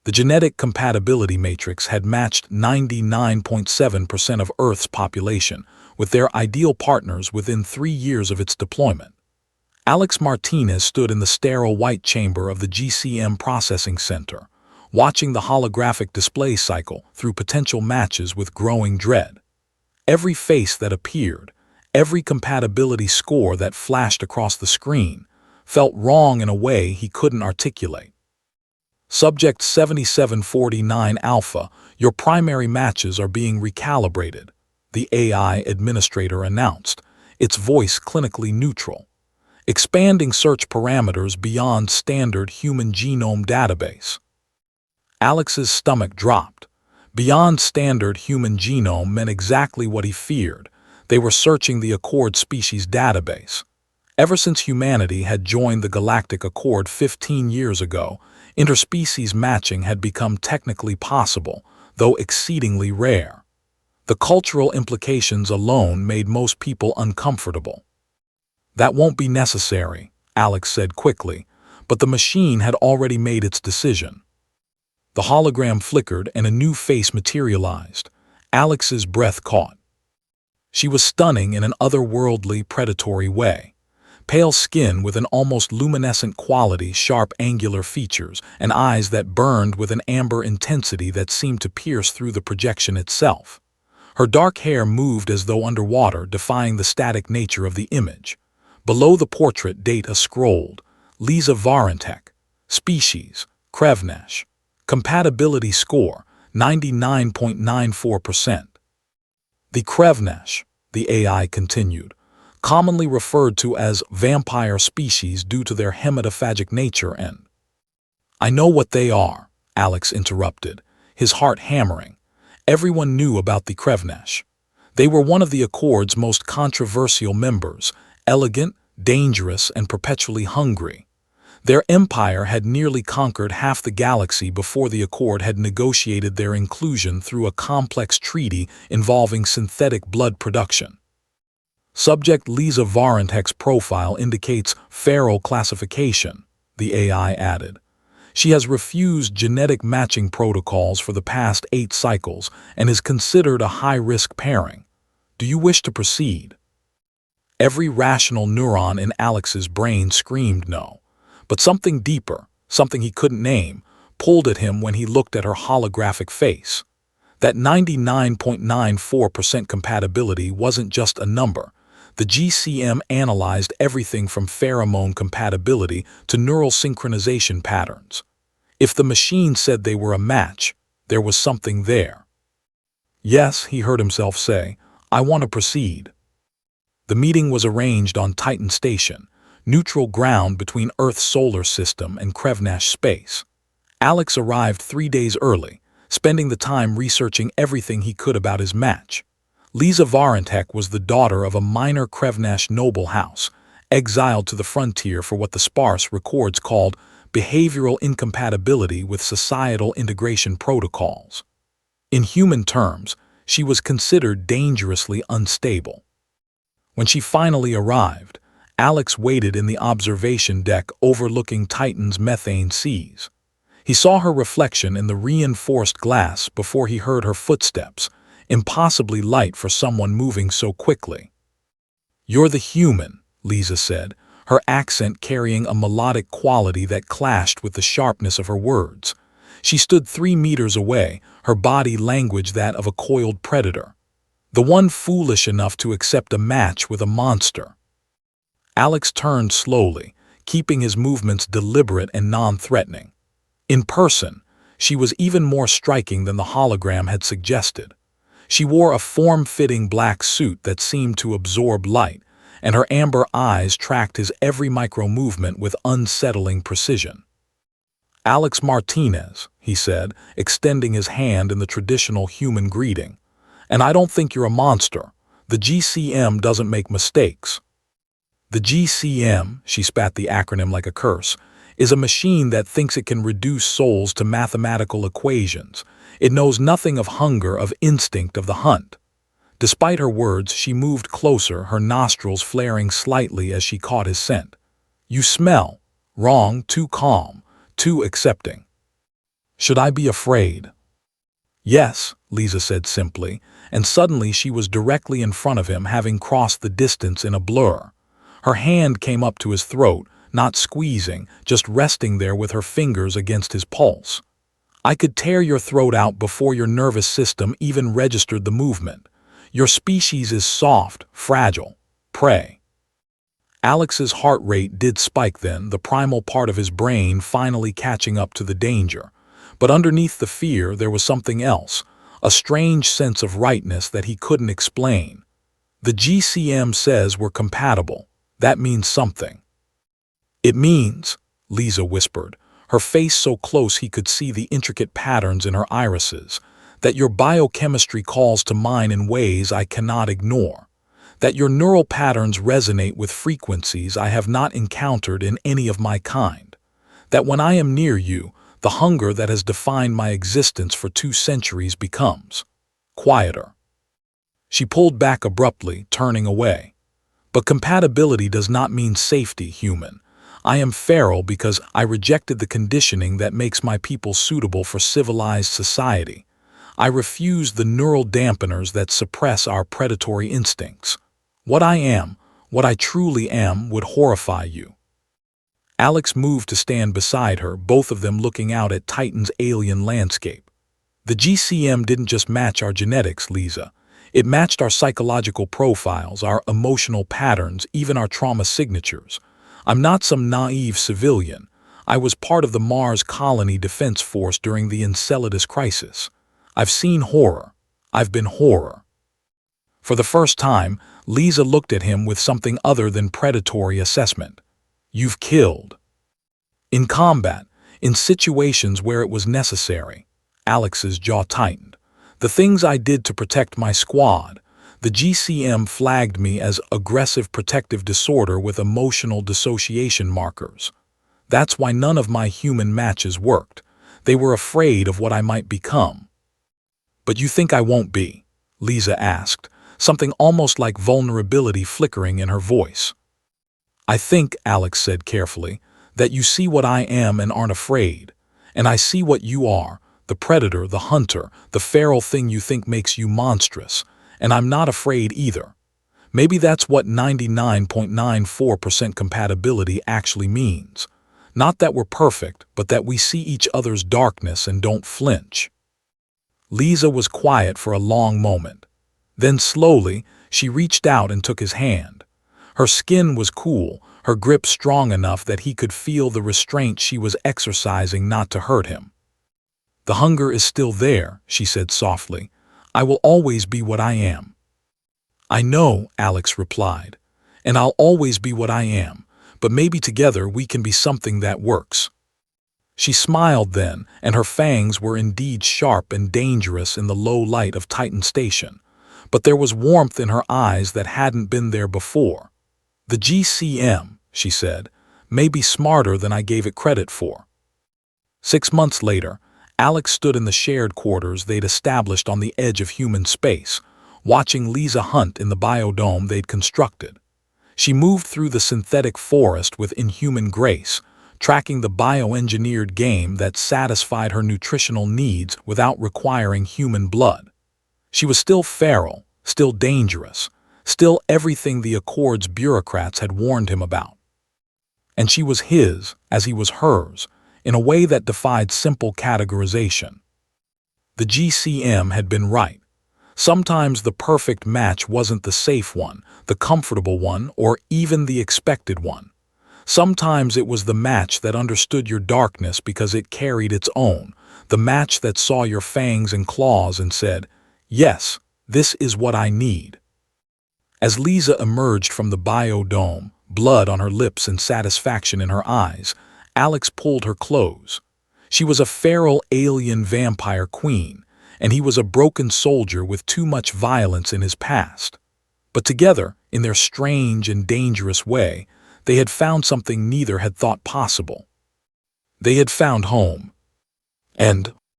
The genetic compatibility matrix had matched 99.7% of Earth's population, with their ideal partners within 3 years of its deployment. Alex Martinez stood in the sterile white chamber of the GCM Processing Center, watching the holographic display cycle through potential matches with growing dread. Every face that appeared, every compatibility score that flashed across the screen, felt wrong in a way he couldn't articulate. Subject 7749 Alpha, your primary matches are being recalibrated, the AI administrator announced, its voice clinically neutral, expanding search parameters beyond standard human genome database. Alex's stomach dropped. Beyond standard human genome meant exactly what he feared. They were searching the Accord species database. Ever since humanity had joined the Galactic Accord 15 years ago, interspecies matching had become technically possible, though exceedingly rare. The cultural implications alone made most people uncomfortable. That won't be necessary, Alex said quickly, but the machine had already made its decision. The hologram flickered and a new face materialized. Alex's breath caught. She was stunning in an otherworldly, predatory way. Pale skin with an almost luminescent quality, sharp angular features, and eyes that burned with an amber intensity that seemed to pierce through the projection itself. Her dark hair moved as though underwater, defying the static nature of the image. Below the portrait, data scrolled. Lisa Varentek. Species, Krevnesh. Compatibility score, 99.94%. The Krevnesh, the AI continued, commonly referred to as vampire species due to their hematophagic nature and— I know what they are, Alex interrupted, his heart hammering. Everyone knew about the Krevnesh. They were one of the Accord's most controversial members, elegant, dangerous, and perpetually hungry. Their empire had nearly conquered half the galaxy before the Accord had negotiated their inclusion through a complex treaty involving synthetic blood production. Subject Lisa Varentek's profile indicates feral classification, the AI added. She has refused genetic matching protocols for the past 8 cycles and is considered a high-risk pairing. Do you wish to proceed? Every rational neuron in Alex's brain screamed no. But something deeper, something he couldn't name, pulled at him when he looked at her holographic face. That 99.94% compatibility wasn't just a number. The GCM analyzed everything from pheromone compatibility to neural synchronization patterns. If the machine said they were a match, there was something there. Yes, he heard himself say, I want to proceed. The meeting was arranged on Titan Station, neutral ground between Earth's solar system and Krevnesh space. Alex arrived 3 days early, spending the time researching everything he could about his match. Lisa Varentek was the daughter of a minor Krevnesh noble house, exiled to the frontier for what the sparse records called behavioral incompatibility with societal integration protocols. In human terms, she was considered dangerously unstable. When she finally arrived, Alex waited in the observation deck overlooking Titan's methane seas. He saw her reflection in the reinforced glass before he heard her footsteps, impossibly light for someone moving so quickly. You're the human, Lisa said, her accent carrying a melodic quality that clashed with the sharpness of her words. She stood 3 meters away, her body language that of a coiled predator. The one foolish enough to accept a match with a monster. Alex turned slowly, keeping his movements deliberate and non-threatening. In person, she was even more striking than the hologram had suggested. She wore a form-fitting black suit that seemed to absorb light, and her amber eyes tracked his every micro-movement with unsettling precision. Alex Martinez, he said, extending his hand in the traditional human greeting. And I don't think you're a monster. The GCM doesn't make mistakes. The GCM, she spat the acronym like a curse, is a machine that thinks it can reduce souls to mathematical equations. It knows nothing of hunger, of instinct, of the hunt. Despite her words, she moved closer, her nostrils flaring slightly as she caught his scent. You smell. Wrong, too calm, too accepting. Should I be afraid? Yes, Lisa said simply, and suddenly she was directly in front of him, having crossed the distance in a blur. Her hand came up to his throat, not squeezing, just resting there with her fingers against his pulse. I could tear your throat out before your nervous system even registered the movement. Your species is soft, fragile. Prey. Alex's heart rate did spike then, the primal part of his brain finally catching up to the danger. But underneath the fear there was something else, a strange sense of rightness that he couldn't explain. The GCM says we're compatible. That means something. It means, Lisa whispered, her face so close he could see the intricate patterns in her irises, that your biochemistry calls to mine in ways I cannot ignore, that your neural patterns resonate with frequencies I have not encountered in any of my kind, that when I am near you, the hunger that has defined my existence for 2 centuries becomes quieter. She pulled back abruptly, turning away. But compatibility does not mean safety, human. I am feral because I rejected the conditioning that makes my people suitable for civilized society. I refuse the neural dampeners that suppress our predatory instincts. What I am, what I truly am, would horrify you. Alex moved to stand beside her, both of them looking out at Titan's alien landscape. The GCM didn't just match our genetics, Lisa. It matched our psychological profiles, our emotional patterns, even our trauma signatures. I'm not some naive civilian. I was part of the Mars Colony Defense Force during the Enceladus crisis. I've seen horror. I've been horror. For the first time, Lisa looked at him with something other than predatory assessment. You've killed. In combat, in situations where it was necessary. Alex's jaw tightened. The things I did to protect my squad. The GCM flagged me as aggressive protective disorder with emotional dissociation markers. That's why none of my human matches worked. They were afraid of what I might become. But you think I won't be? Lisa asked, something almost like vulnerability flickering in her voice. I think, Alex said carefully, that you see what I am and aren't afraid. And I see what you are, the predator, the hunter, the feral thing you think makes you monstrous. And I'm not afraid either. Maybe that's what 99.94% compatibility actually means. Not that we're perfect, but that we see each other's darkness and don't flinch. Lisa was quiet for a long moment. Then slowly, she reached out and took his hand. Her skin was cool, her grip strong enough that he could feel the restraint she was exercising not to hurt him. The hunger is still there, she said softly. I will always be what I am. I know, Alex replied, and I'll always be what I am, but maybe together we can be something that works. She smiled then, and her fangs were indeed sharp and dangerous in the low light of Titan Station, but there was warmth in her eyes that hadn't been there before. The GCM, she said, may be smarter than I gave it credit for. 6 months later, Alex stood in the shared quarters they'd established on the edge of human space, watching Lisa hunt in the biodome they'd constructed. She moved through the synthetic forest with inhuman grace, tracking the bioengineered game that satisfied her nutritional needs without requiring human blood. She was still feral, still dangerous, still everything the Accords bureaucrats had warned him about. And she was his, as he was hers, in a way that defied simple categorization. The GCM had been right. Sometimes the perfect match wasn't the safe one, the comfortable one, or even the expected one. Sometimes it was the match that understood your darkness because it carried its own, the match that saw your fangs and claws and said, yes, this is what I need. As Lisa emerged from the biodome, blood on her lips and satisfaction in her eyes, Alex pulled her close. She was a feral alien vampire queen, and he was a broken soldier with too much violence in his past. But together, in their strange and dangerous way, they had found something neither had thought possible. They had found home. And